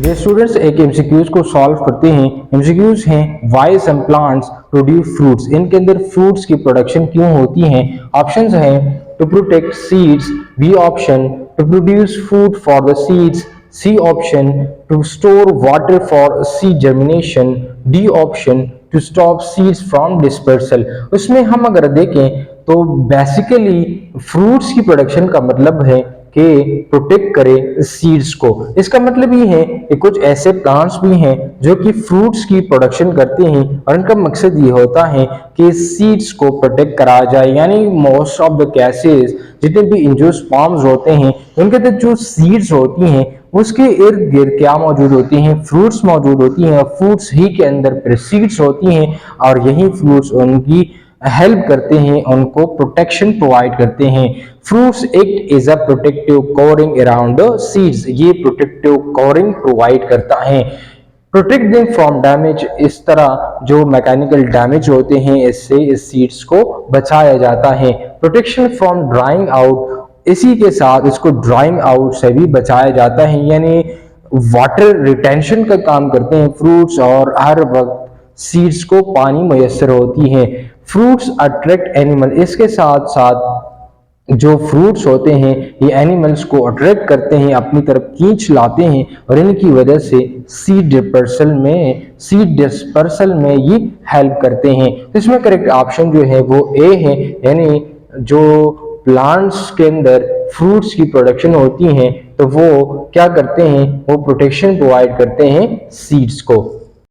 ये स्टूडेंट्स एक एमसीक्यूज को सॉल्व करते हैं। एमसीक्यूज हैं why some plants produce fruits, इनके अंदर फ्रूट्स की प्रोडक्शन क्यों होती है। ऑप्शंस हैं to protect seeds, B option to produce food for the seeds, C option to store water for seed germination, D option to stop seeds from dispersal. उसमें हम अगर देखें तो बेसिकली फ्रूट्स की प्रोडक्शन का मतलब है कि प्रोटेक्ट करे सीड्स को। इसका मतलब ये है कि कुछ ऐसे प्लांट्स भी हैं जो कि फ्रूट्स की प्रोडक्शन करते हैं और इनका मकसद ये होता है कि सीड्स को प्रोटेक्ट करा जाए, यानी मोस्ट ऑफ द केसेस जितने भी एंजियोस्पर्म्स होते हैं उनके अंदर जो सीड्स होती हैं उसके इर्द गिर्द क्या मौजूद होती हैं, फ्रूट्स मौजूद होती हैं और फ्रूट्स ही के अंदर फिर सीड्स होती हैं और यही फ्रूट्स उनकी हेल्प करते हैं, उनको प्रोटेक्शन प्रोवाइड करते हैं। Fruits act is a protective covering around the seeds, ये प्रोटेक्टिव कवरिंग प्रोवाइड करता है। प्रोटेक्ट देम फ्रॉम डैमेज, इस तरह जो मैकेनिकल डैमेज होते हैं इससे इस सीड्स को बचाया जाता है। प्रोटेक्शन फ्रॉम ड्राइंग आउट, इसी के साथ इसको ड्राइंग आउट से भी बचाया जाता है, यानी वाटर रिटेंशन का काम करते हैं फ्रूट्स और हर वक्त सीड्स को पानी मैसर होती है। फ्रूट्स अट्रैक्ट एनिमल, इसके साथ साथ जो फ्रूट्स होते हैं ये एनिमल्स को अट्रैक्ट करते हैं, अपनी तरफ खींच लाते हैं और इनकी वजह से सीड डिस्पर्सल में ये हेल्प करते हैं। तो इसमें करेक्ट ऑप्शन जो है वो ए है, यानी जो प्लांट्स के अंदर फ्रूट्स की प्रोडक्शन होती है तो वो क्या करते हैं, वो प्रोटेक्शन प्रोवाइड करते हैं सीड्स को।